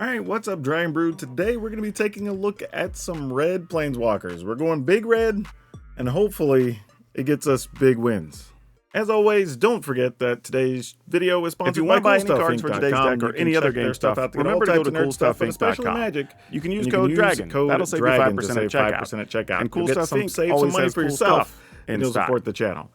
Alright, what's up, Dragon Brood? Today we're going to be taking a look at some Red Planeswalkers. We're going big red, and hopefully it gets us big wins. As always, don't forget that today's video is sponsored by buy any cards for today's deck or any other game stuff, remember to go to coolstuffinc.com. especially Magic. You can use code DRAGON. That'll save you 5% at checkout. And Cool You'll get Stuff Inc. save always some money has for cool yourself stuff, in and you'll stock. support the channel.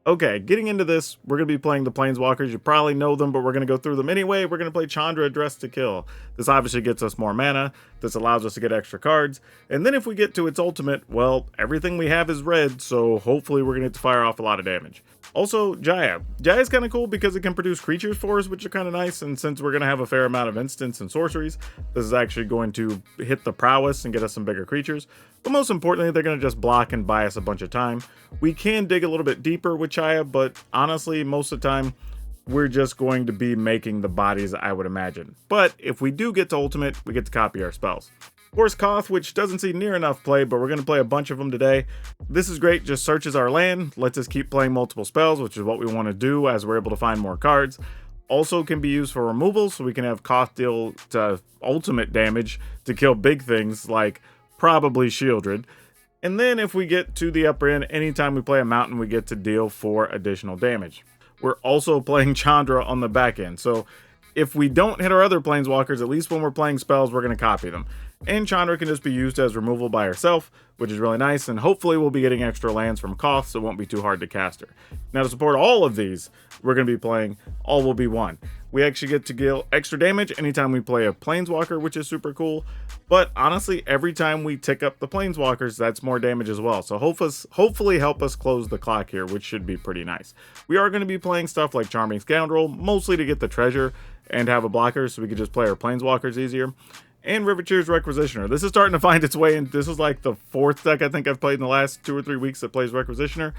Okay, getting into this, we're going to be playing the Planeswalkers. You probably know them, but we're going to go through them anyway. We're going to play Chandra, Dressed to Kill. This obviously gets us more mana. This allows us to get extra cards. And then if we get to its ultimate, well, everything we have is red, so hopefully we're going to get to fire off a lot of damage. Also, Jaya. Jaya's kind of cool because it can produce creatures for us, which are kind of nice. And since we're going to have a fair amount of instants and sorceries, this is actually going to hit the prowess and get us some bigger creatures. But most importantly, they're going to just block and buy us a bunch of time. We can dig a little bit deeper with Jaya, but honestly, most of the time, we're just going to be making the bodies, I would imagine. But if we do get to ultimate, we get to copy our spells. Of course, Koth, which doesn't see near enough play, but we're going to play a bunch of them today. This is great, just searches our land, lets us keep playing multiple spells, which is what we want to do as we're able to find more cards. Also can be used for removal, so we can have Koth deal ultimate damage to kill big things like probably Shieldred. And then if we get to the upper end, anytime we play a mountain, we get to deal 4 additional damage. We're also playing Chandra on the back end, so if we don't hit our other Planeswalkers, at least when we're playing spells, we're going to copy them. And Chandra can just be used as removal by herself, which is really nice, and hopefully we'll be getting extra lands from Koth, so it won't be too hard to cast her. Now to support all of these, we're going to be playing All Will Be One. We actually get to deal extra damage anytime we play a Planeswalker, which is super cool, but honestly, every time we tick up the Planeswalkers, that's more damage as well, so hopefully help us close the clock here, which should be pretty nice. We are going to be playing stuff like Charming Scoundrel, mostly to get the treasure and have a blocker so we can just play our Planeswalkers easier. And Riveteer's Requisitioner. This is starting to find its way in. This is like the 4th deck I think I've played in the last 2 or 3 weeks that plays Requisitioner.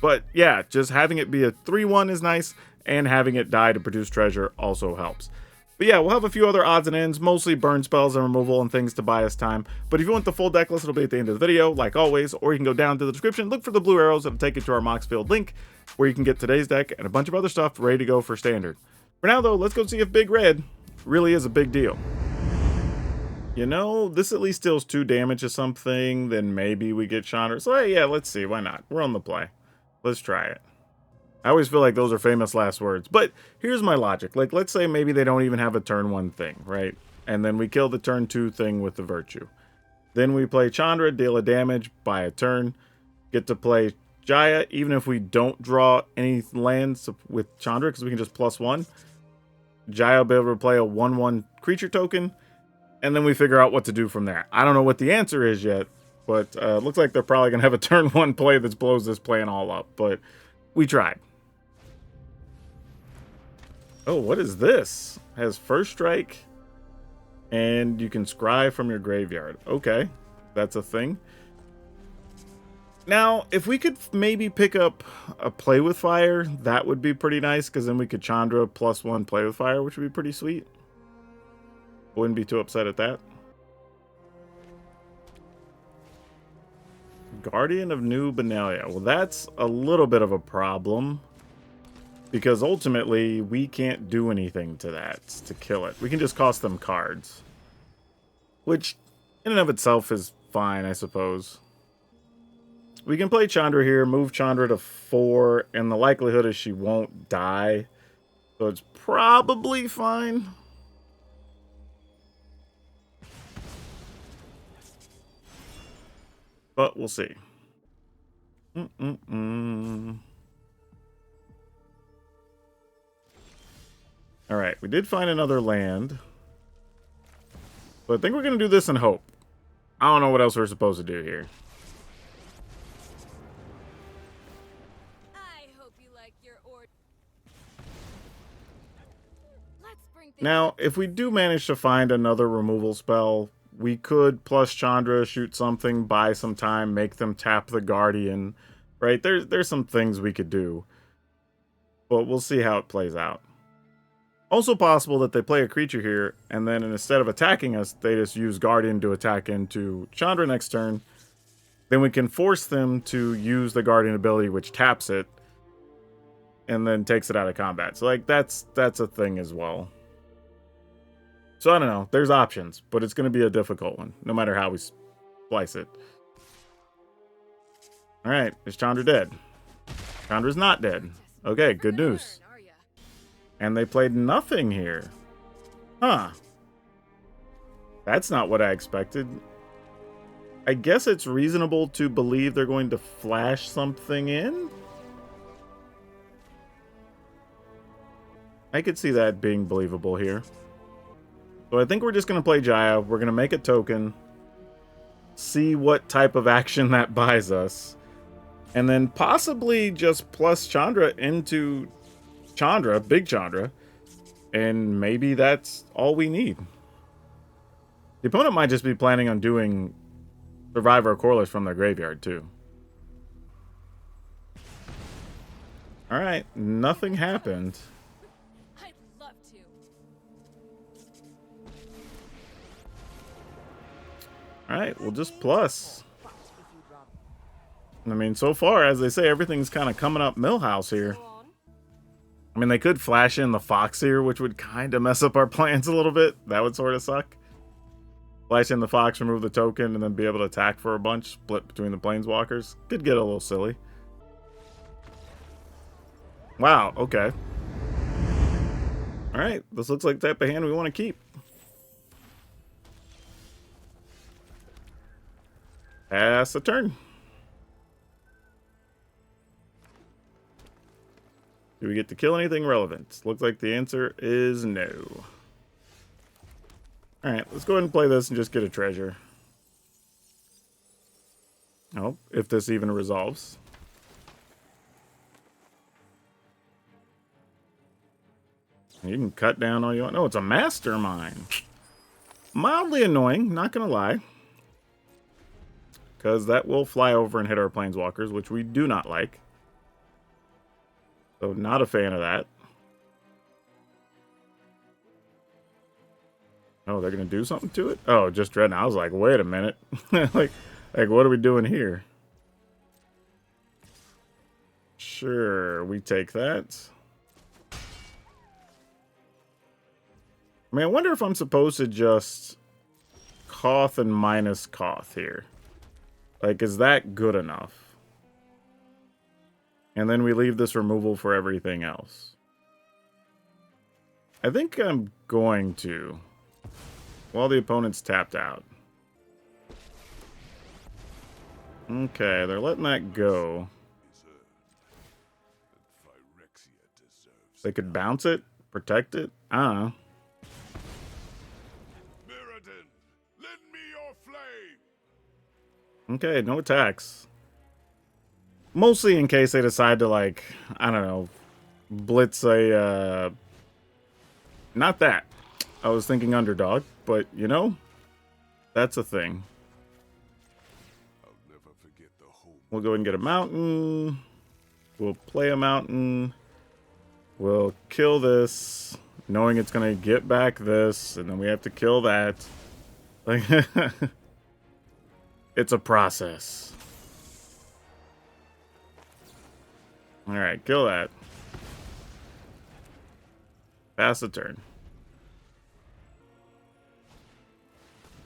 But yeah, just having it be a 3/1 is nice, and having it die to produce treasure also helps. But yeah, we'll have a few other odds and ends, mostly burn spells and removal and things to buy us time. But if you want the full deck list, it'll be at the end of the video, like always, or you can go down to the description, look for the blue arrows, that'll take you to our Moxfield link, where you can get today's deck and a bunch of other stuff ready to go for standard. For now though, let's go see if Big Red really is a big deal. You know, this at least deals 2 damage to something, then maybe we get Chandra. So hey, yeah, let's see, why not? We're on the play. Let's try it. I always feel like those are famous last words, but here's my logic. Like, let's say maybe they don't even have a turn 1 thing, right? And then we kill the turn 2 thing with the Virtue. Then we play Chandra, deal a damage, buy a turn, get to play Jaya, even if we don't draw any lands with Chandra, because we can just +1. Jaya will be able to play a 1/1 creature token, and then we figure out what to do from there. I don't know what the answer is yet, but looks like they're probably going to have a turn 1 play that blows this plan all up, but we tried. Oh, what is this? Has first strike, and you can scry from your graveyard. Okay, that's a thing. Now, if we could maybe pick up a Play with Fire, that would be pretty nice, because then we could Chandra +1 Play with Fire, which would be pretty sweet. Wouldn't be too upset at that. Guardian of New Benalia. Well, that's a little bit of a problem, because ultimately we can't do anything to that to kill it. We can just cost them cards, which in and of itself is fine, I suppose. We can play Chandra here, move Chandra to 4, and the likelihood is she won't die, so it's probably fine. But we'll see. Alright, we did find another land. But I think we're going to do this in hope. I don't know what else we're supposed to do here. I hope you like your order. Now, if we do manage to find another removal spell, we could plus Chandra, shoot something, buy some time, make them tap the Guardian, right? There's some things we could do, but we'll see how it plays out. Also possible that they play a creature here, and then instead of attacking us, they just use Guardian to attack into Chandra next turn. Then we can force them to use the Guardian ability, which taps it, and then takes it out of combat. So, like, that's a thing as well. So I don't know. There's options, but it's going to be a difficult one, no matter how we slice it. All right, is Chandra dead? Chandra's not dead. Okay, good news. And they played nothing here. Huh. That's not what I expected. I guess it's reasonable to believe they're going to flash something in? I could see that being believable here. So I think we're just going to play Jaya. We're going to make a token. See what type of action that buys us. And then possibly just plus Chandra into Chandra, Big Chandra. And maybe that's all we need. The opponent might just be planning on doing Survivor or Corliss from their graveyard, too. Alright, nothing happened. I'd love to. Alright, we'll just plus. I mean, so far, as they say, everything's kind of coming up Millhouse here. I mean, they could flash in the Fox here, which would kind of mess up our plans a little bit. That would sort of suck. Flash in the Fox, remove the token, and then be able to attack for a bunch. Split between the Planeswalkers. Could get a little silly. Wow, okay. Alright, this looks like the type of hand we want to keep. Pass the turn. Do we get to kill anything relevant? Looks like the answer is no. Alright, let's go ahead and play this and just get a treasure. Oh, if this even resolves. You can cut down all you want. No, it's a mastermind. Mildly annoying, not gonna lie. Because that will fly over and hit our Planeswalkers, which we do not like. So not a fan of that. Oh, they're gonna do something to it? Oh, just Dreadnought. I was like, wait a minute. like what are we doing here? Sure, we take that. I mean, I wonder if I'm supposed to just Koth and minus Koth here. Like, is that good enough? And then we leave this removal for everything else. I think I'm going to. While the opponent's tapped out. Okay, they're letting that go. They could bounce it, protect it. I don't know. Okay, no attacks. Mostly in case they decide to, like, I don't know, blitz a, not that. I was thinking underdog, but, you know, that's a thing. We'll go and get a mountain. We'll play a mountain. We'll kill this, knowing it's going to get back this, and then we have to kill that. Like, it's a process. Alright, kill that. Pass the turn.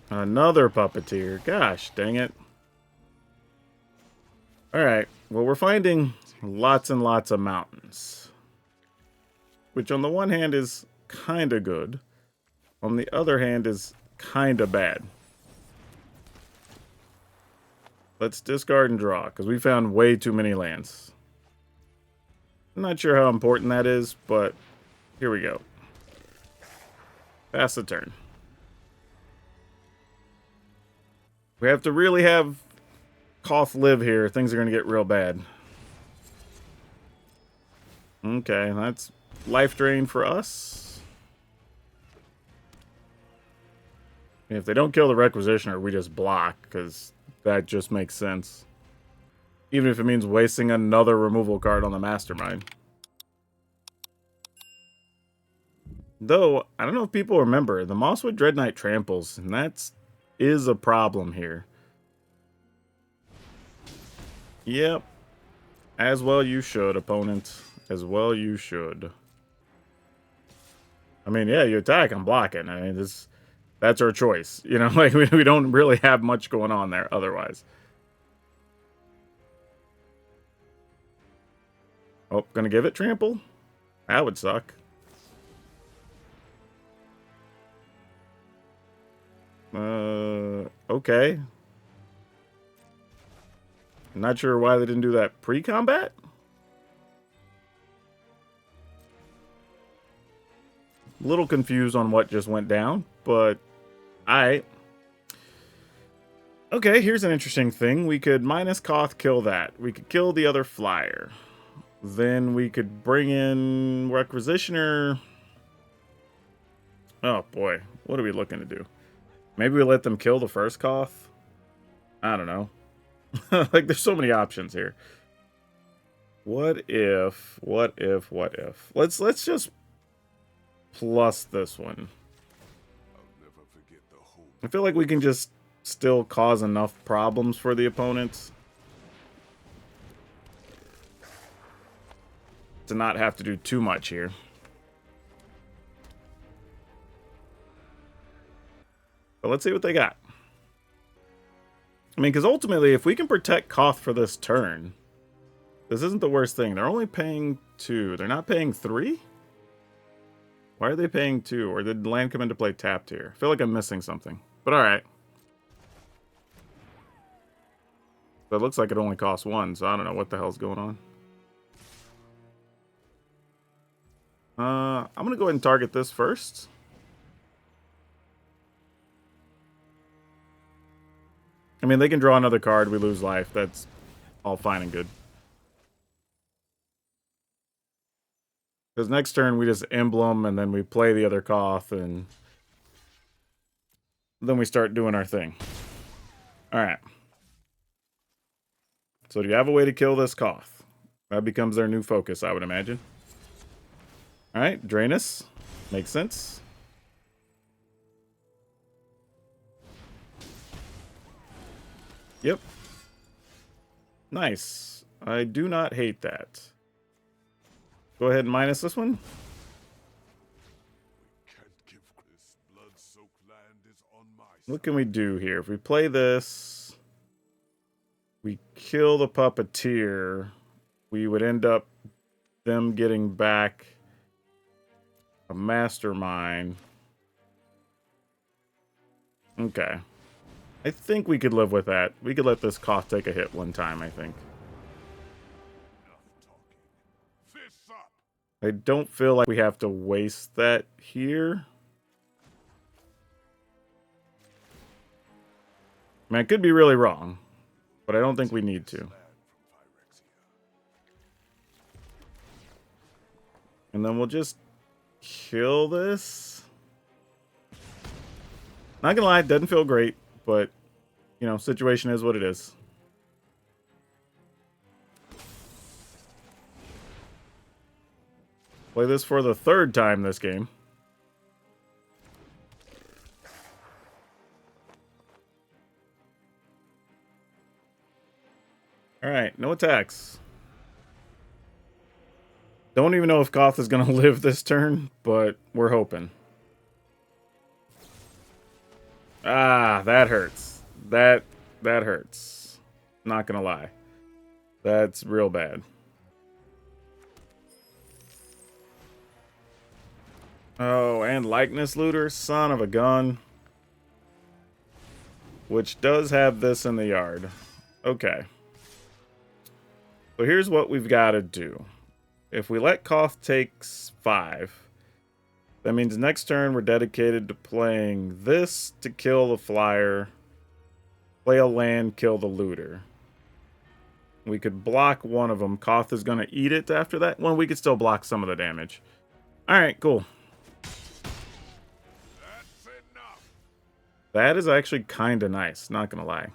Another puppeteer. Gosh, dang it. Alright, well, we're finding lots and lots of mountains. Which on the one hand is kind of good. On the other hand is kind of bad. Let's discard and draw, because we found way too many lands. I'm not sure how important that is, but here we go. Pass the turn. We have to really have Koth live here. Things are going to get real bad. Okay, that's life drain for us. And if they don't kill the Requisitioner, we just block, because that just makes sense. Even if it means wasting another removal card on the Mastermind. Though, I don't know if people remember, the Mosswood Dread Knight tramples, and that is a problem here. Yep. As well you should, opponent. As well you should. I mean, yeah, you attack, I'm blocking. I mean, that's our choice. You know, like, we don't really have much going on there otherwise. Oh, gonna give it trample? That would suck. Okay. Not sure why they didn't do that pre-combat. A little confused on what just went down, but alright. Okay, here's an interesting thing. We could minus Koth, kill that. We could kill the other flyer. Then we could bring in Requisitioner. Oh boy, what are we looking to do? Maybe we let them kill the first Koth? I don't know. Like, there's so many options here. What if? Let's just plus this one. I feel like we can just still cause enough problems for the opponents to not have to do too much here. But let's see what they got. I mean, because ultimately, if we can protect Koth for this turn, this isn't the worst thing. They're only paying 2. They're not paying 3? Why are they paying 2? Or did land come into play tapped here? I feel like I'm missing something. But alright. So it looks like it only costs 1, so I don't know what the hell's going on. I'm going to go ahead and target this first. I mean, they can draw another card, we lose life. That's all fine and good. Because next turn we just emblem and then we play the other Koth and then we start doing our thing. Alright. So do you have a way to kill this Koth? That becomes their new focus, I would imagine. Alright, drain us. Makes sense. Yep. Nice. I do not hate that. Go ahead and minus this one. What can we do here? If we play this, we kill the puppeteer, we would end up them getting back a mastermind. Okay. I think we could live with that. We could let this Koth take a hit one time, I think. I don't feel like we have to waste that here. I mean, I could be really wrong, but I don't think we need to. And then we'll just kill this. Not gonna lie, it doesn't feel great, but, you know, situation is what it is. Play this for the 3rd time this game. Alright, no attacks. Don't even know if Koth is going to live this turn, but we're hoping. Ah, that hurts. That hurts. Not going to lie. That's real bad. Oh, and likeness looter, son of a gun. Which does have this in the yard. Okay. So here's what we've got to do. If we let Koth take 5, that means next turn we're dedicated to playing this to kill the flyer, play a land, kill the looter. We could block one of them. Koth is going to eat it after that. Well, we could still block some of the damage. Alright, cool. That is actually kind of nice, not gonna lie.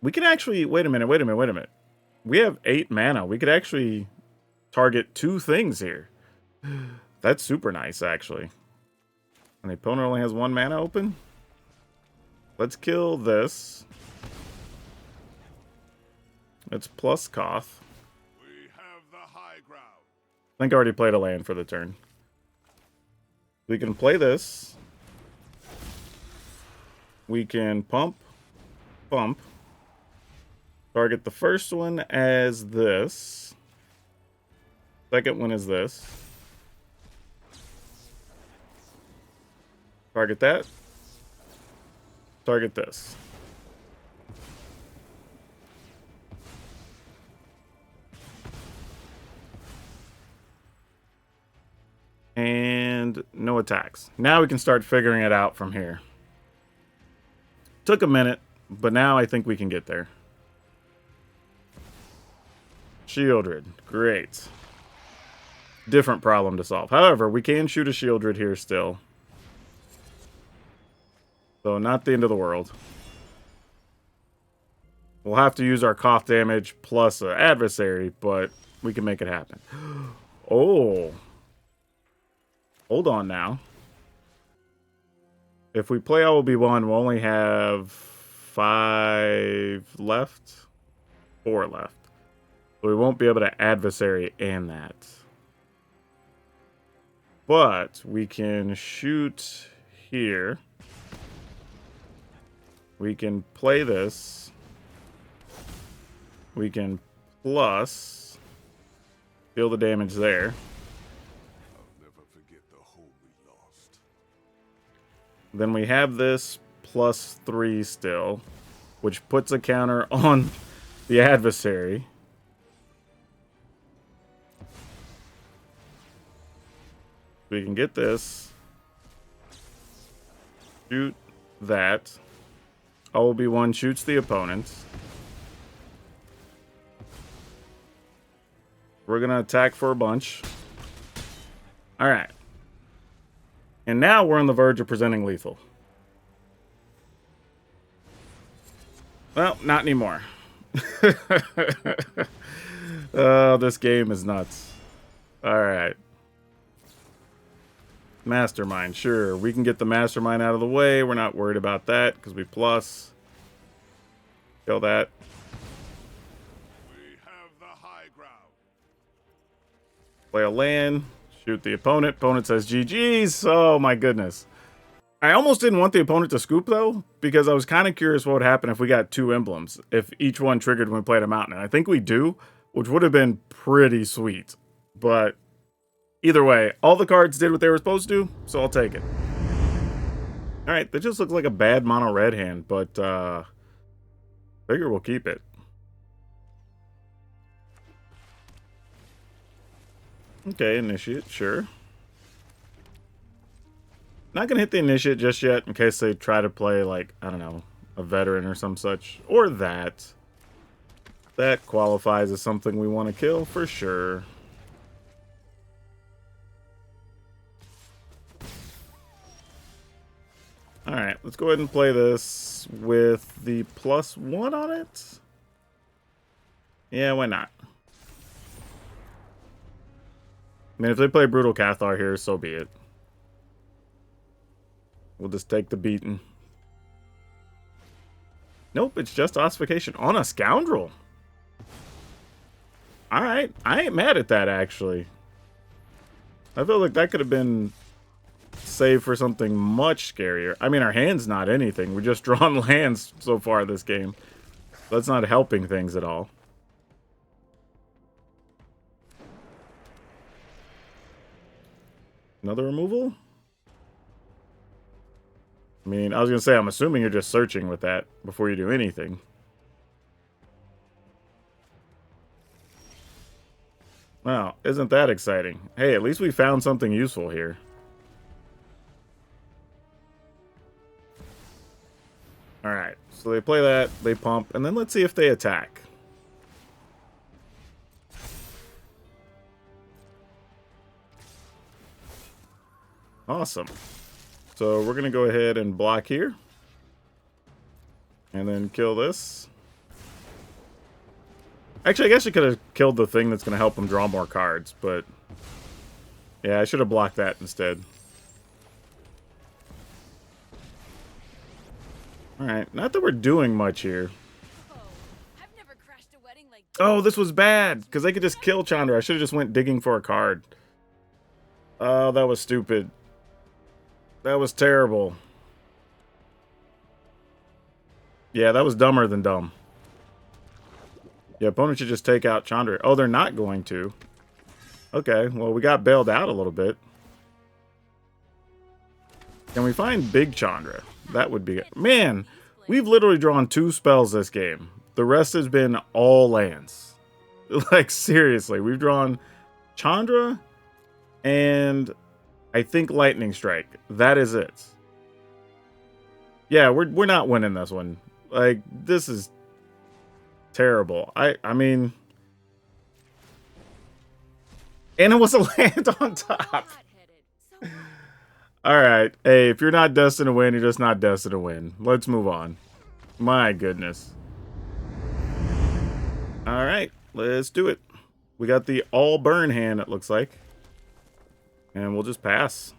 We can actually... Wait a minute. We have 8 mana. We could actually target 2 things here. That's super nice, actually. And the opponent only has 1 mana open. Let's kill this. It's plus Koth. We have the high ground. I think I already played a land for the turn. We can play this. We can pump. Target the first one as this. Second one is this. Target that. Target this. And no attacks. Now we can start figuring it out from here. Took a minute, but now I think we can get there. Shieldred. Great. Different problem to solve. However, we can shoot a Shieldred here still. So not the end of the world. We'll have to use our Koth damage plus an adversary, but we can make it happen. Oh. Hold on now. If we play LB1, we'll only have 5 left. 4 left. So we won't be able to adversary and that. But we can shoot here. We can play this. We can plus deal the damage there. Then we have this plus 3 still, which puts a counter on the adversary. We can get this. Shoot that. OB1 shoots the opponent. We're going to attack for a bunch. Alright. And now we're on the verge of presenting lethal. Well, not anymore. Oh, this game is nuts. Alright. Mastermind, sure. We can get the Mastermind out of the way. We're not worried about that because we plus. Kill that. We have the high ground. Play a land. Shoot the opponent. Opponent says GG's. Oh my goodness. I almost didn't want the opponent to scoop though, because I was kind of curious what would happen if we got 2 emblems. If each one triggered when we played a mountain. And I think we do, which would have been pretty sweet. But either way, all the cards did what they were supposed to, so I'll take it. Alright, that just looks like a bad mono red hand, but figure we'll keep it. Okay, initiate, sure. Not gonna hit the initiate just yet in case they try to play, like, I don't know, a veteran or some such. Or that. That qualifies as something we want to kill for sure. Alright, let's go ahead and play this with the +1 on it. Yeah, why not? I mean, if they play Brutal Cathar here, so be it. We'll just take the beating. Nope, it's just Ossification on a Scoundrel. Alright, I ain't mad at that, actually. I feel like that could have been saved for something much scarier. I mean, our hand's not anything. We've just drawn lands so far this game. That's not helping things at all. Another removal? I mean, I was going to say, I'm assuming you're just searching with that before you do anything. Wow, isn't that exciting? Hey, at least we found something useful here. Alright, so they play that, they pump, and then let's see if they attack. Awesome. So we're going to go ahead and block here. And then kill this. Actually, I guess you could have killed the thing that's going to help them draw more cards, but yeah, I should have blocked that instead. Alright, not that we're doing much here. I've never crashed a wedding like Oh, this was bad, because they could just kill Chandra. I should have just went digging for a card. Oh, that was stupid. That was terrible. Yeah, that was dumber than dumb. Yeah, opponent should just take out Chandra. Oh, they're not going to. Okay, well, we got bailed out a little bit. Can we find Big Chandra? That would be... Man, we've literally drawn 2 spells this game. The rest has been all lands. Like, seriously, we've drawn Chandra and I think Lightning Strike. That is it. Yeah, we're not winning this one. Like, this is terrible. I mean... And it was a land on top. Alright. Hey, if you're not destined to win, you're just not destined to win. Let's move on. My goodness. Alright. Let's do it. We got the all burn hand, it looks like. And we'll just pass.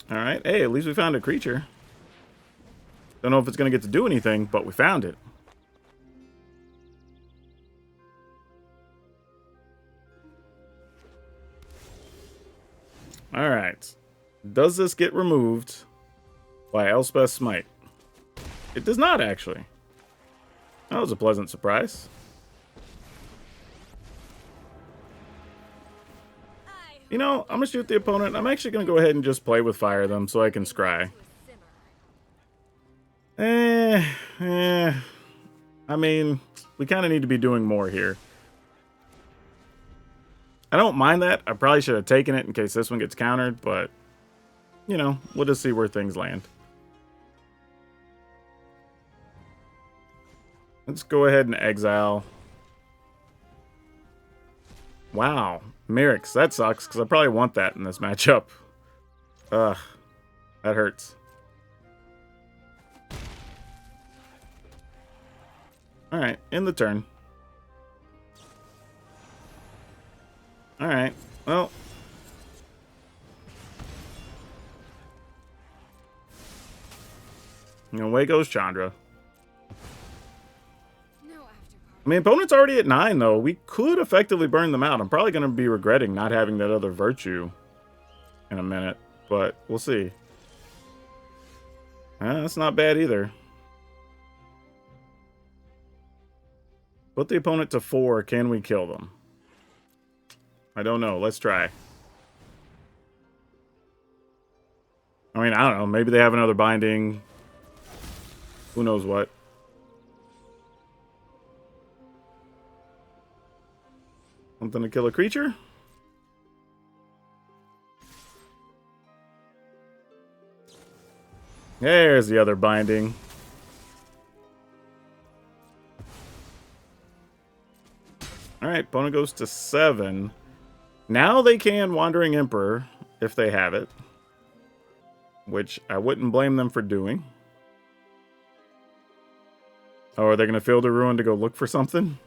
Alright. Hey, at least we found a creature. Don't know if it's going to get to do anything, but we found it. Alright. Does this get removed by Elspeth's Smite? It does not, actually. That was a pleasant surprise. You know, I'm going to shoot the opponent. I'm actually going to go ahead and just play with Fire them so I can scry. I mean, we kind of need to be doing more here. I don't mind that. I probably should have taken it in case this one gets countered, but, you know, we'll just see where things land. Let's go ahead and exile. Wow. Merrick's. That sucks, because I probably want that in this matchup. Ugh. That hurts. Alright, end the turn. Alright, well. And away goes Chandra. I mean, opponent's already at 9, though. We could effectively burn them out. I'm probably going to be regretting not having that other virtue in a minute, but we'll see. That's not bad either. Put the opponent to 4. Can we kill them? I don't know. Let's try. I mean, I don't know. Maybe they have another binding. Who knows what. Something to kill a creature? There's the other binding. Alright, opponent goes to 7. Now they can Wandering Emperor if they have it. Which I wouldn't blame them for doing. Oh, are they going to Field of Ruin to go look for something?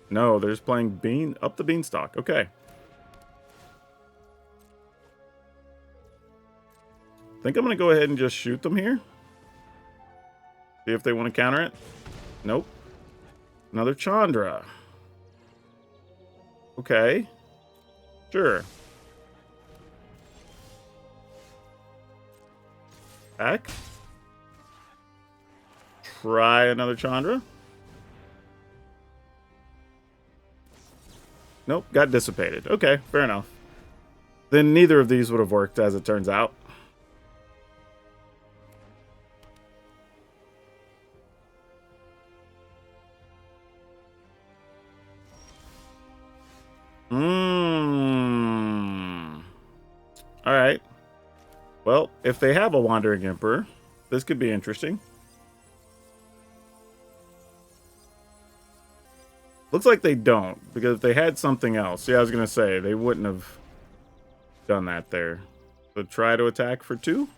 No, they're just playing up the Beanstalk. Okay. I think I'm going to go ahead and just shoot them here. See if they want to counter it. Nope. Another Chandra. Okay. Sure. Back. Try another Chandra. Nope, got dissipated. Okay, fair enough. Then neither of these would have worked, as it turns out. Alright. Well, if they have a Wandering Emperor, this could be interesting. Looks like they don't, because if they had something else, yeah, I was going to say, they wouldn't have done that there. So try to attack for 2.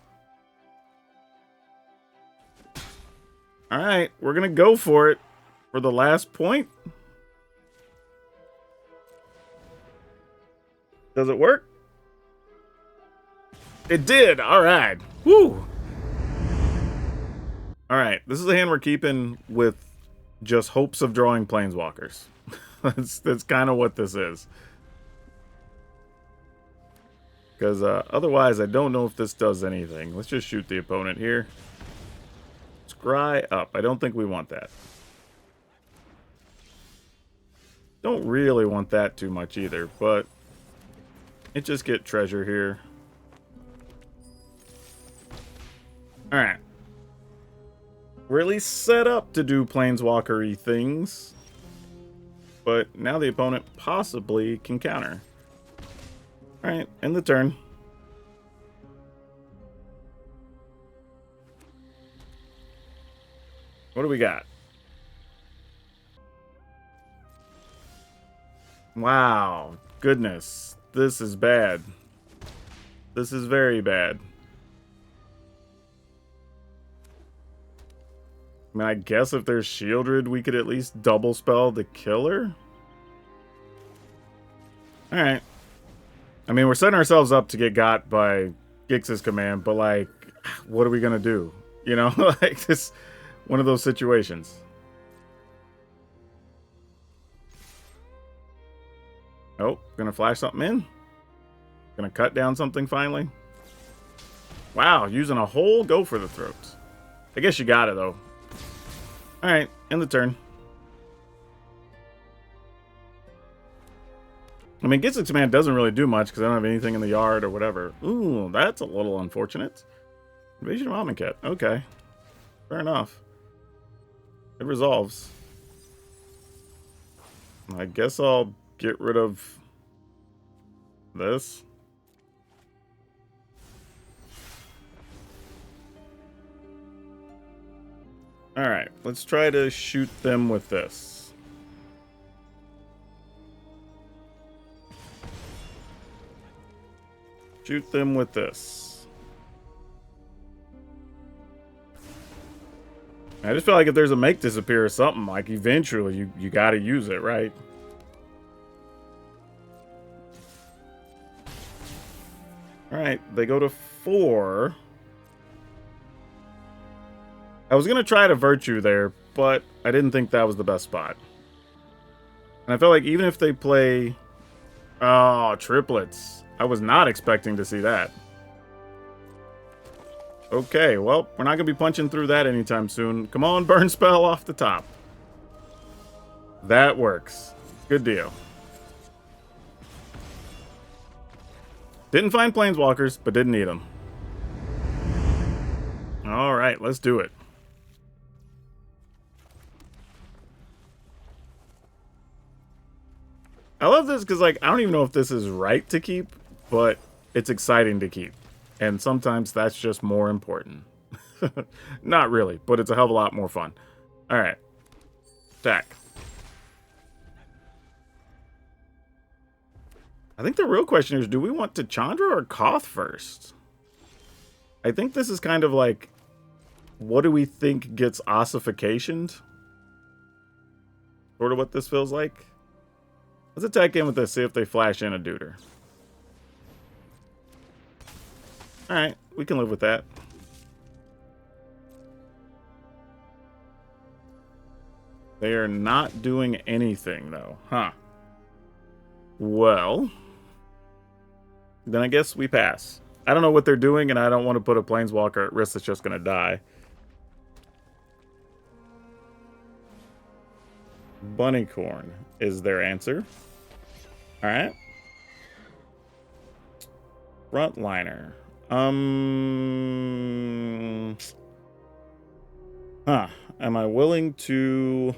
Alright, we're going to go for it for the last point. Does it work? It did! Alright. Woo! Alright, this is a hand we're keeping with just hopes of drawing Planeswalkers. That's kind of what this is. Because otherwise, I don't know if this does anything. Let's just shoot the opponent here. Scry up. I don't think we want that. Don't really want that too much either, but it just get treasure here. Alright. We're at least set up to do planeswalker-y things. But now the opponent possibly can counter. Alright, end the turn. What do we got? Wow. Goodness. This is bad. This is very bad. I mean, I guess if there's Shieldred, we could at least double spell the killer. Alright. I mean, we're setting ourselves up to get got by Gix's command, but, like, what are we going to do? You know, like, this one of those situations. Oh, gonna flash something in. Gonna cut down something finally. Wow, using a whole go for the throats. I guess you got it, though. Alright, end the turn. I mean, Gix's command doesn't really do much because I don't have anything in the yard or whatever. Ooh, that's a little unfortunate. Invasion of Amonkhet. Okay. Fair enough. It resolves. I guess I'll get rid of this. Alright, let's try to shoot them with this. Shoot them with this. I just feel like if there's a make disappear or something, like eventually you gotta use it, right? Alright, they go to 4. I was gonna try to Virtue there, but I didn't think that was the best spot. And I felt like even if they play... Oh, triplets. I was not expecting to see that. Okay, well, we're not gonna be punching through that anytime soon. Come on, burn spell off the top. That works. Good deal. Didn't find planeswalkers, but didn't need them. Alright, let's do it. I love this because, like, I don't even know if this is right to keep, but it's exciting to keep. And sometimes that's just more important. Not really, but it's a hell of a lot more fun. Alright. Attack. I think the real question is, do we want to Chandra or Koth first? I think this is kind of like, what do we think gets ossificationed? Sort of what this feels like. Let's attack in with this, see if they flash in a Duder. Alright, we can live with that. They are not doing anything, though. Huh. Well, then I guess we pass. I don't know what they're doing, and I don't want to put a Planeswalker at risk that's just going to die. Bunnycorn is their answer. Alright. Frontliner. Am I willing to...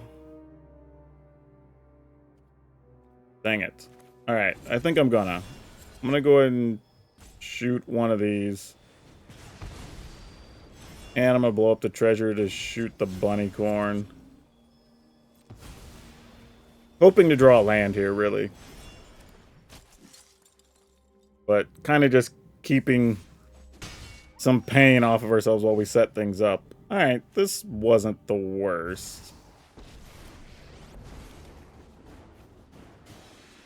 Dang it. Alright, I think I'm gonna go ahead and shoot one of these. And I'm gonna blow up the treasure to shoot the Bunnycorn. Hoping to draw a land here, really. But kind of just keeping some pain off of ourselves while we set things up. Alright, this wasn't the worst.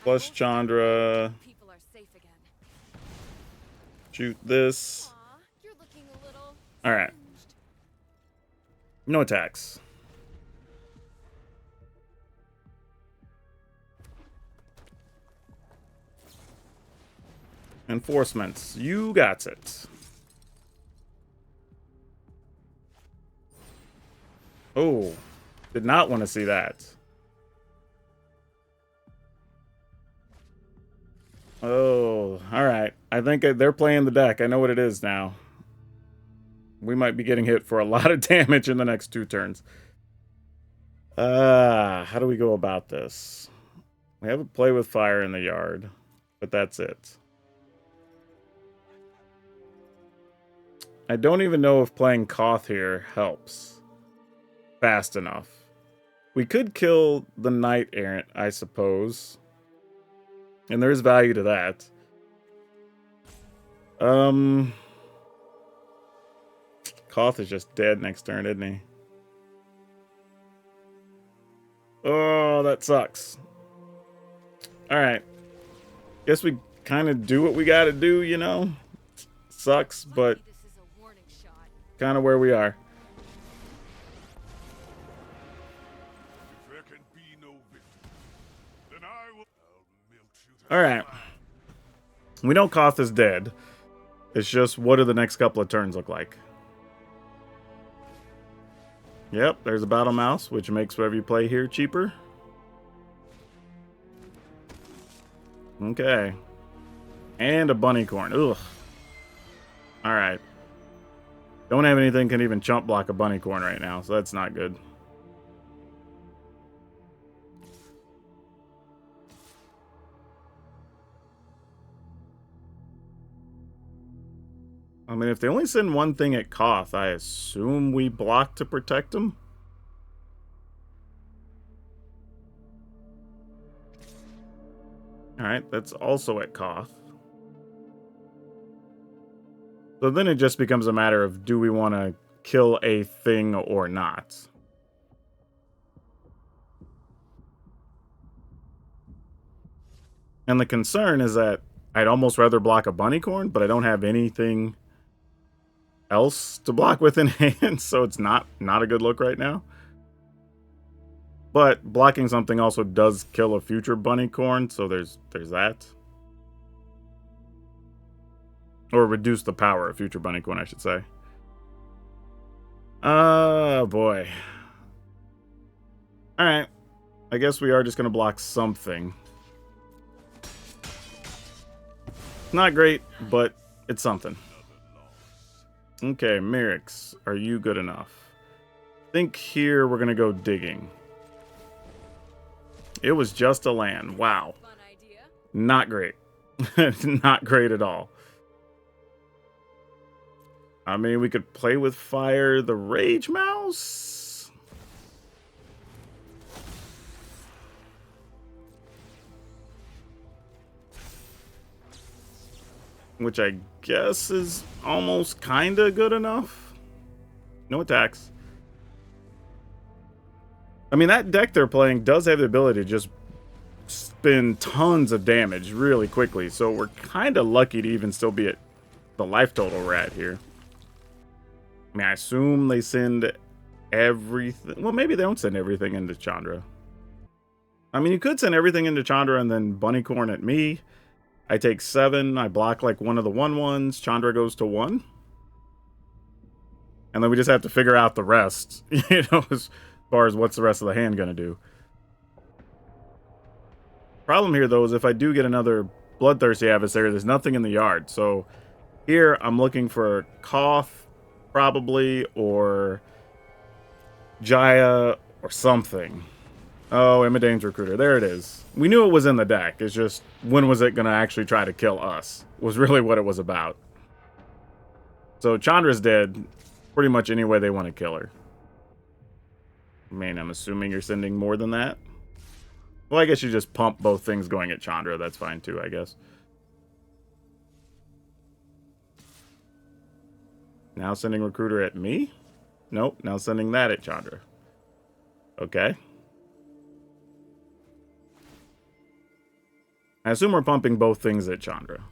Plus Chandra. People are safe again. Shoot this. Aw, you're looking a little Alright. No attacks. Enforcements. You got it. Oh, did not want to see that. Oh, all right. I think they're playing the deck. I know what it is now. We might be getting hit for a lot of damage in the next 2 turns. How do we go about this? We have a play with fire in the yard, but that's it. I don't even know if playing Koth here helps fast enough. We could kill the Knight Errant, I suppose. And there's value to that. Koth is just dead next turn, isn't he? Oh, that sucks. Alright. Guess we kind of do what we gotta do, you know? Sucks, but kind of where we are. There can be no victory. Then I will. I'll milk you to Alright. We know Koth is dead. It's just, what do the next couple of turns look like? Yep, there's a Battle Mouse, which makes whatever you play here cheaper. Okay. And a Bunnycorn. Ugh. Alright. Don't have anything can even chump block a Bunnycorn right now, so that's not good. I mean, if they only send one thing at Koth, I assume we block to protect them. Alright, that's also at Koth. So then it just becomes a matter of, do we want to kill a thing or not? And the concern is that I'd almost rather block a Bunnycorn, but I don't have anything else to block with in hand, so it's not a good look right now. But blocking something also does kill a future Bunnycorn, so there's that. Or reduce the power of future Bunnycorn, I should say. Oh boy. Alright. I guess we are just gonna block something. Not great, but it's something. Okay, Merrick's, are you good enough? I think here we're gonna go digging. It was just a land. Wow. Not great. Not great at all. I mean, we could play with fire the Rage Mouse. Which I guess is almost kind of good enough. No attacks. I mean, that deck they're playing does have the ability to just spin tons of damage really quickly. So we're kind of lucky to even still be at the life total we're at here. I mean, I assume they send everything. Well, maybe they don't send everything into Chandra. I mean, you could send everything into Chandra and then Bunnycorn at me. I take 7. I block like one of the 1/1s. Chandra goes to 1. And then we just have to figure out the rest. You know, as far as what's the rest of the hand going to do. Problem here, though, is if I do get another Bloodthirsty Adversary, there's nothing in the yard. So here I'm looking for Koth, probably, or Jaya, or something. Oh, Imadane's Recruiter. There it is. We knew it was in the deck. It's just, when was it going to actually try to kill us? Was really what it was about. So Chandra's dead pretty much any way they want to kill her. I mean, I'm assuming you're sending more than that. Well, I guess you just pump both things going at Chandra. That's fine too, I guess. Now sending Recruiter at me? Nope, now sending that at Chandra. Okay. I assume we're pumping both things at Chandra.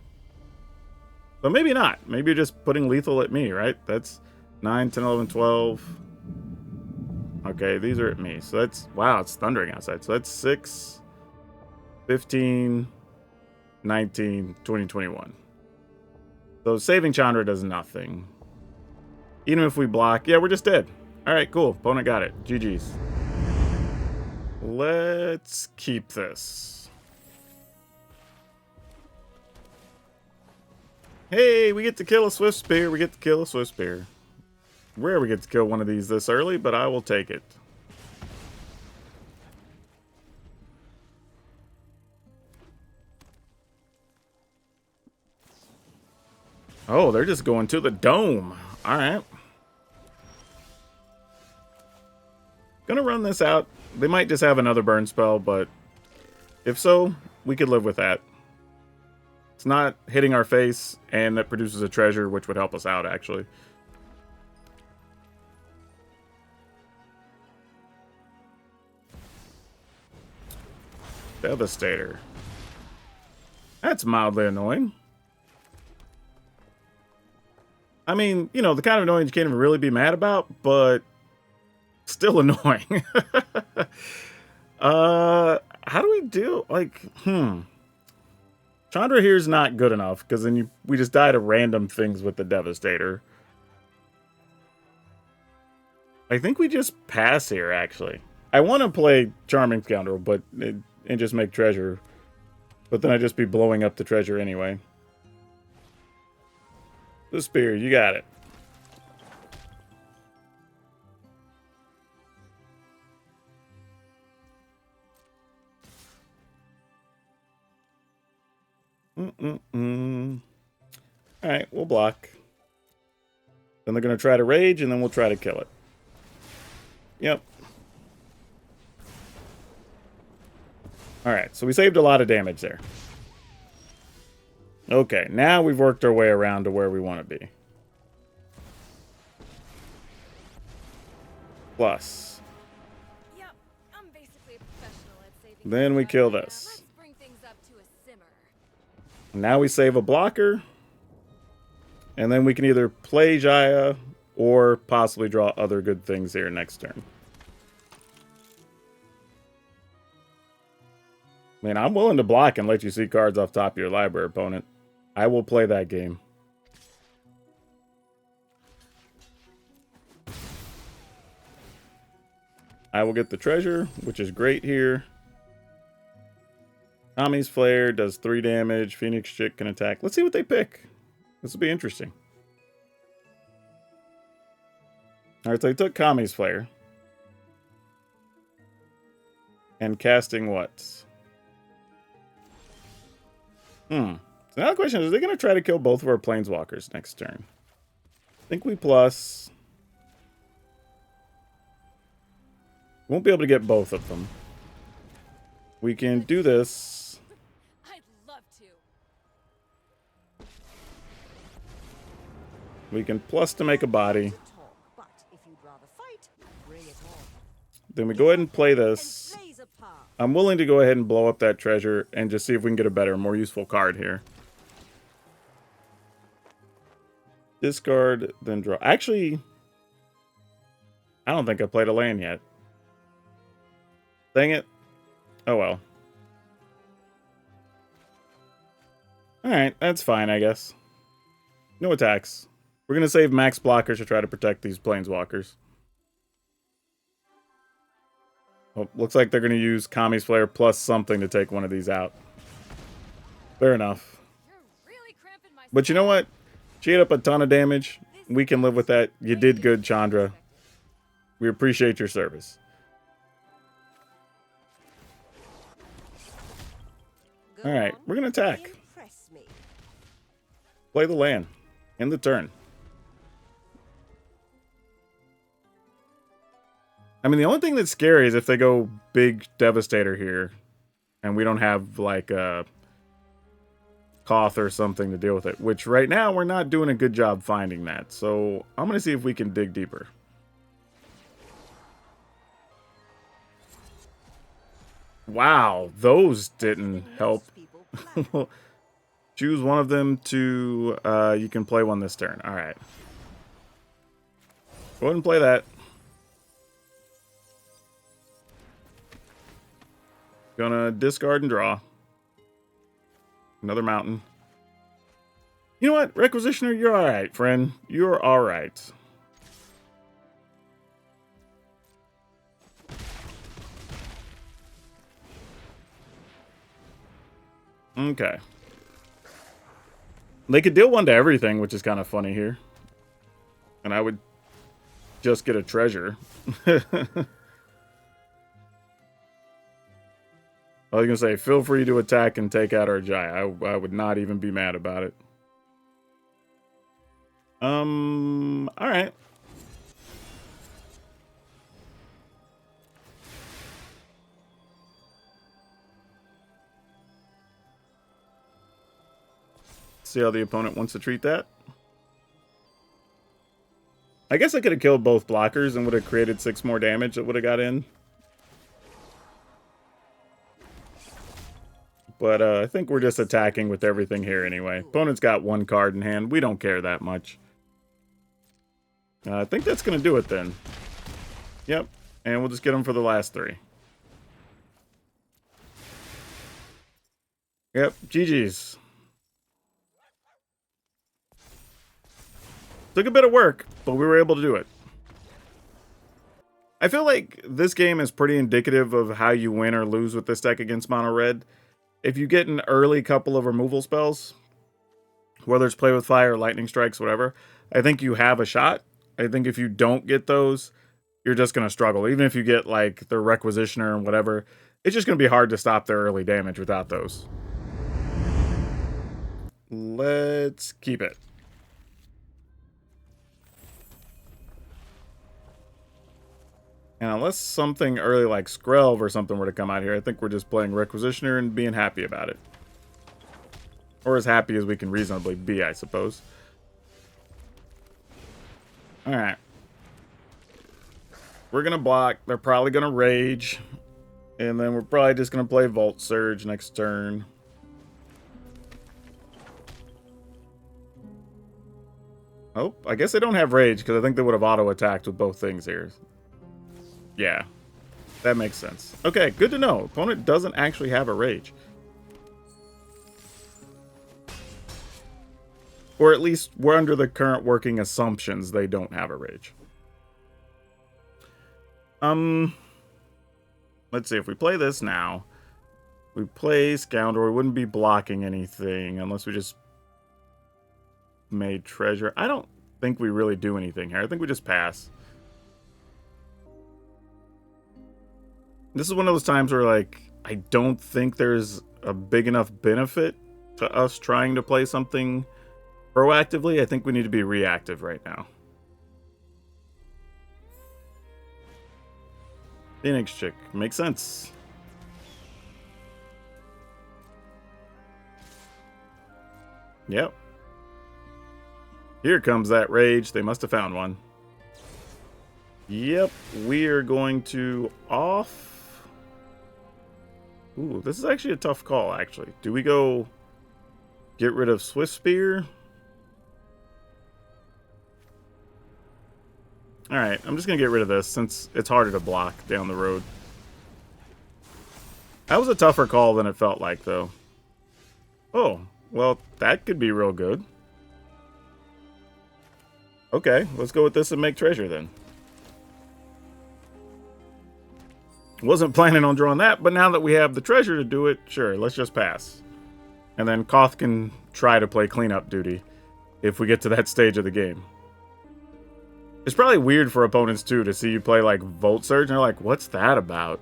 But maybe not. Maybe you're just putting lethal at me, right? That's 9, 10, 11, 12. Okay, these are at me. So that's... Wow, it's thundering outside. So that's 6, 15, 19, 20, 21. So saving Chandra does nothing. Even if we block, yeah, we're just dead. All right, cool. Opponent got it. GG's. Let's keep this. Hey, we get to kill a Swift Spear. We get to kill a Swift Spear. Rare we get to kill one of these this early, but I will take it. Oh, they're just going to the dome. All right. Gonna run this out. They might just have another burn spell, but if so, we could live with that. It's not hitting our face, and that produces a treasure, which would help us out, actually. Devastator. That's mildly annoying. I mean, you know, the kind of annoyance you can't even really be mad about, but still annoying. How do we do, like, Chandra here is not good enough, because then we just die to random things with the Devastator. I think we just pass here, actually. I want to play Charming Scoundrel, and just make treasure. But then I'd just be blowing up the treasure anyway. The Spear, you got it. Alright, we'll block. Then they're going to try to rage, and then we'll try to kill it. Yep. Alright, so we saved a lot of damage there. Okay, now we've worked our way around to where we want to be. Plus. Yep, I'm basically a professional at saving. Then we kill this. Let's bring things up to a simmer. Now we save a blocker. And then we can either play Jaya or possibly draw other good things here next turn. Man, I'm willing to block and let you see cards off top of your library, opponent. I will play that game. I will get the treasure, which is great here. Tommy's Flare does 3 damage. Phoenix Chick can attack. Let's see what they pick. This will be interesting. Alright, so they took Kami's Flare. And casting what? So now the question is, are they going to try to kill both of our Planeswalkers next turn? I think we plus. Won't be able to get both of them. We can do this. I'd love to. We can plus to make a body. Then we go ahead and play this. I'm willing to go ahead and blow up that treasure and just see if we can get a better, more useful card here. Discard, then draw. Actually, I don't think I played a land yet. Dang it. Oh well. Alright, that's fine, I guess. No attacks. We're going to save max blockers to try to protect these Planeswalkers. Well, looks like they're going to use Kami's Flare plus something to take one of these out. Fair enough. Really but you know what? She ate up a ton of damage. We can live with that. You did good, Chandra. We appreciate your service. Alright, we're going to attack. Play the land. End the turn. I mean, the only thing that's scary is if they go big Devastator here, and we don't have, like, a Koth or something to deal with it, which right now we're not doing a good job finding that. So I'm going to see if we can dig deeper. Wow, those didn't help. Choose one of them to, you can play one this turn. All right. Go ahead and play that. Gonna discard and draw. Another mountain. You know what, Requisitioner, you're alright, friend. You're alright. Okay. They could deal 1 to everything, which is kind of funny here. And I would just get a treasure. I was going to say, feel free to attack and take out our Jai. I would not even be mad about it. Alright. See how the opponent wants to treat that. I guess I could have killed both blockers and would have created 6 more damage that would have got in. But I think we're just attacking with everything here anyway. Opponent's got 1 card in hand. We don't care that much. I think that's going to do it then. Yep. And we'll just get them for the last 3. Yep. GG's. Took a bit of work, but we were able to do it. I feel like this game is pretty indicative of how you win or lose with this deck against mono red. If you get an early couple of removal spells, whether it's Play with Fire, Lightning Strikes, whatever, I think you have a shot. I think if you don't get those, you're just going to struggle. Even if you get like the Requisitioner and whatever, it's just going to be hard to stop their early damage without those. Let's keep it. And unless something early like Skrelv or something were to come out here, I think we're just playing Requisitioner and being happy about it. Or as happy as we can reasonably be, I suppose. Alright. We're going to block. They're probably going to Rage. And then we're probably just going to play Volt Surge next turn. Oh, I guess they don't have Rage because I think they would have auto-attacked with both things here. Yeah, that makes sense. Okay, good to know. Opponent doesn't actually have a Rage. Or at least we're under the current working assumptions they don't have a Rage. Let's see, if we play this now, we play Scoundrel, we wouldn't be blocking anything unless we just made Treasure. I don't think we really do anything here. I think we just pass. This is one of those times where, like, I don't think there's a big enough benefit to us trying to play something proactively. I think we need to be reactive right now. Phoenix Chick. Makes sense. Yep. Here comes that Rage. They must have found one. Yep. We are going to off. Ooh, this is actually a tough call, actually. Do we go get rid of Swift Spear? Alright, I'm just going to get rid of this since it's harder to block down the road. That was a tougher call than it felt like, though. Oh, well, that could be real good. Okay, let's go with this and make Treasure, then. Wasn't planning on drawing that, but now that we have the Treasure to do it, sure, let's just pass. And then Koth can try to play cleanup duty if we get to that stage of the game. It's probably weird for opponents, too, to see you play, like, Volt Surge, and they're like, what's that about?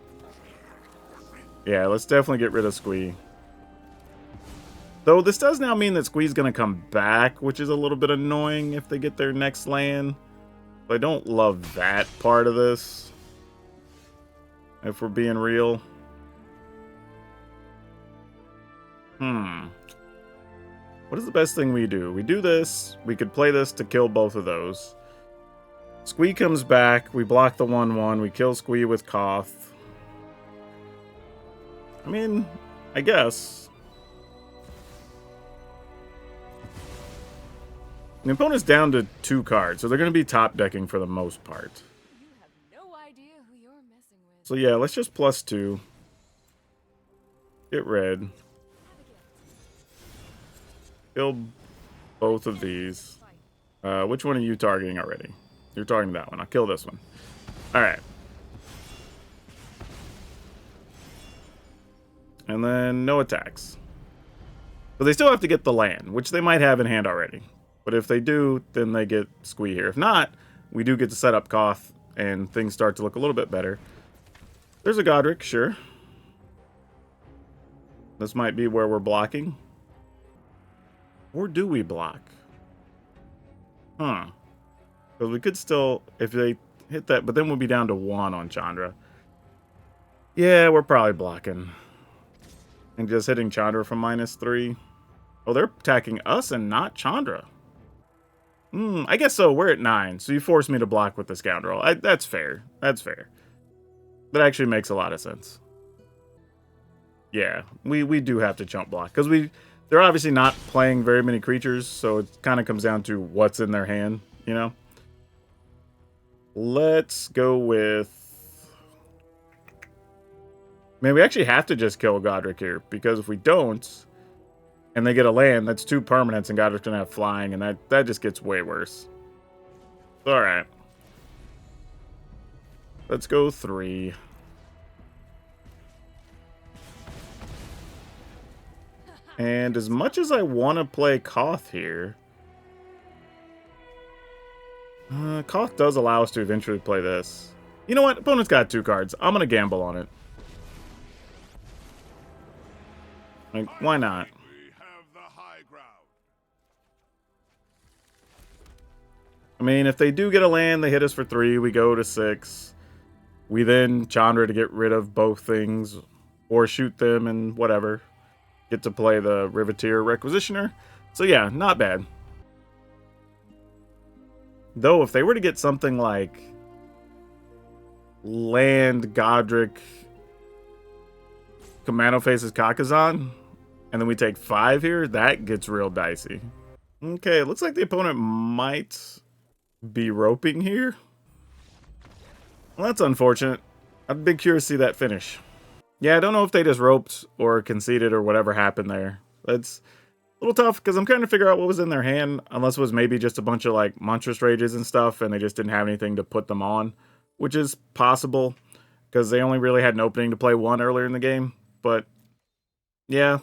Yeah, let's definitely get rid of Squee. Though this does now mean that Squee's going to come back, which is a little bit annoying if they get their next land. But I don't love that part of this. If we're being real. What is the best thing we do? We do this. We could play this to kill both of those. Squee comes back. We block the 1/1. We kill Squee with Koth. I mean, I guess. The opponent's down to 2 cards, so they're going to be top decking for the most part. So yeah, let's just +2. Get red. Kill both of these. Which one are you targeting already? You're targeting that one. I'll kill this one. All right. And then no attacks. But they still have to get the land, which they might have in hand already. But if they do, then they get squee here. If not, we do get to set up Koth, and things start to look a little bit better. There's a Godric, sure. This might be where we're blocking. Or do we block? Huh. Because we could still, if they hit that, but then we'll be down to 1 on Chandra. Yeah, we're probably blocking. And just hitting Chandra from -3. Oh, they're attacking us and not Chandra. I guess so. We're at 9, so you forced me to block with the Scoundrel. That's fair. That's fair. That actually makes a lot of sense. Yeah, we do have to chump block. Because they're obviously not playing very many creatures, so it kind of comes down to what's in their hand, you know? Let's go with... Man, we actually have to just kill Godric here, because if we don't, and they get a land, that's 2 permanents, and Godric's gonna have flying, and that just gets way worse. Alright. Let's go 3. And as much as I want to play Koth here, Koth does allow us to eventually play this. You know what? Opponent's got 2 cards. I'm going to gamble on it. Like, why not? We have the high ground. I mean, if they do get a land, they hit us for 3, we go to 6. We then Chandra to get rid of both things, or shoot them and whatever. Get to play the Riveteer Requisitioner. So yeah, not bad. Though, if they were to get something like land Godric, Commando faces Kakazan, and then we take 5 here, that gets real dicey. Okay, looks like the opponent might be roping here. Well, that's unfortunate. I'd be curious to see that finish. Yeah, I don't know if they just roped or conceded or whatever happened there. That's a little tough because I'm trying to figure out what was in their hand, unless it was maybe just a bunch of like Monstrous Rages and stuff and they just didn't have anything to put them on, which is possible because they only really had an opening to play 1 earlier in the game. But yeah,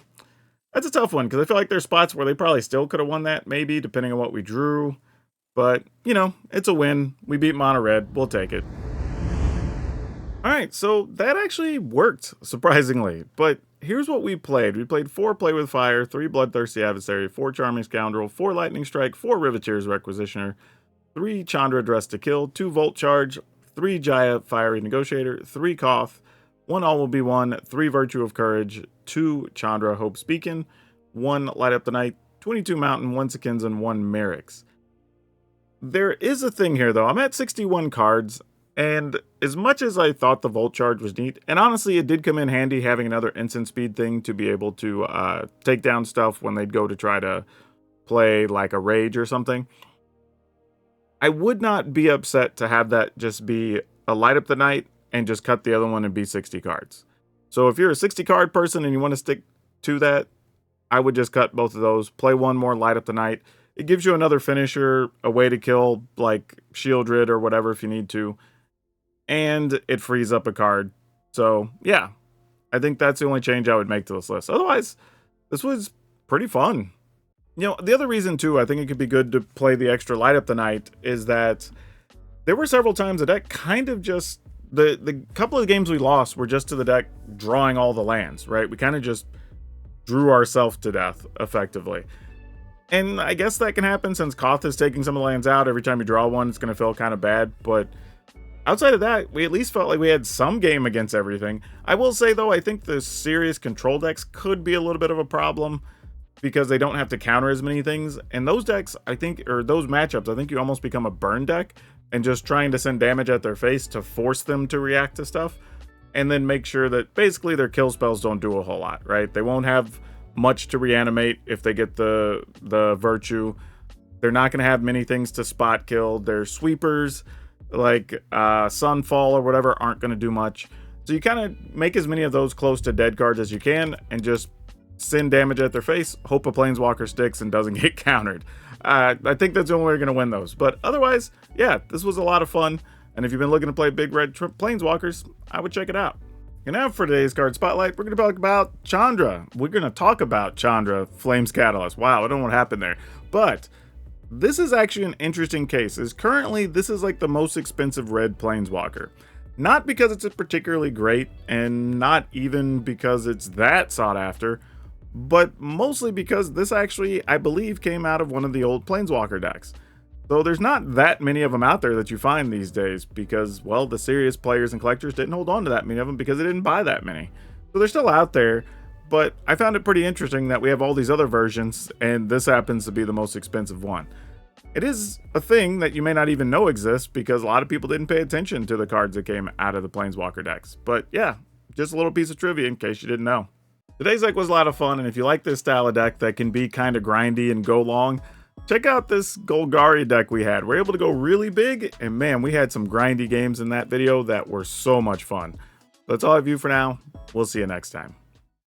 that's a tough one because I feel like there's spots where they probably still could have won that, maybe, depending on what we drew. But, you know, it's a win. We beat Mono Red. We'll take it. Alright, so that actually worked, surprisingly. But here's what we played. We played 4 Play with Fire, 3 Bloodthirsty Adversary, 4 Charming Scoundrel, 4 Lightning Strike, 4 Riveteer's Requisitioner, 3 Chandra Dress to Kill, 2 Volt Charge, 3 Jaya Fiery Negotiator, 3 Koth, 1 All Will Be One, 3 Virtue of Courage, 2 Chandra Hope's Beacon, 1 Light Up the Night, 22 Mountain, 1 Sekins, and 1 Merrick's. There is a thing here, though. I'm at 61 cards, and as much as I thought the Volt Charge was neat, and honestly, it did come in handy having another instant speed thing to be able to take down stuff when they'd go to try to play like a Rage or something. I would not be upset to have that just be a Light Up the Night and just cut the other one and be 60 cards. So if you're a 60 card person and you want to stick to that, I would just cut both of those, play 1 more Light Up the Night. It gives you another finisher, a way to kill like Shieldred or whatever if you need to. And it frees up a card. So, yeah. I think that's the only change I would make to this list. Otherwise, this was pretty fun. You know, the other reason, too, I think it could be good to play the extra Light Up the Night is that there were several times the deck kind of just... The couple of games we lost were just to the deck drawing all the lands, right? We kind of just drew ourselves to death, effectively. And I guess that can happen since Koth is taking some of the lands out. Every time you draw one, it's going to feel kind of bad, but... outside of that, we at least felt like we had some game against everything. I will say, though, I think the serious control decks could be a little bit of a problem because they don't have to counter as many things. And those decks, I think, or those matchups, I think you almost become a burn deck and just trying to send damage at their face to force them to react to stuff. And then make sure that basically their kill spells don't do a whole lot, right? They won't have much to reanimate if they get the Virtue. They're not going to have many things to spot kill. Their sweepers... like Sunfall or whatever aren't going to do much. So you kind of make as many of those close to dead cards as you can and just send damage at their face, hope a Planeswalker sticks and doesn't get countered. I think that's the only way we're going to win those. But otherwise, yeah, this was a lot of fun. And if you've been looking to play Big Red Planeswalkers, I would check it out. And now for today's card spotlight, we're going to talk about Chandra. We're going to talk about Chandra, Flames Catalyst. Wow, I don't know what happened there. But this is actually an interesting case. Currently, this is like the most expensive Red Planeswalker. Not because it's particularly great, and not even because it's that sought after, but mostly because this actually, I believe, came out of one of the old Planeswalker decks. Though there's not that many of them out there that you find these days because, well, the serious players and collectors didn't hold on to that many of them because they didn't buy that many. So they're still out there, but I found it pretty interesting that we have all these other versions, and this happens to be the most expensive one. It is a thing that you may not even know exists because a lot of people didn't pay attention to the cards that came out of the Planeswalker decks. But yeah, just a little piece of trivia in case you didn't know. Today's deck was a lot of fun, and if you like this style of deck that can be kind of grindy and go long, check out this Golgari deck we had. We're able to go really big, and man, we had some grindy games in that video that were so much fun. That's all I have for now. We'll see you next time.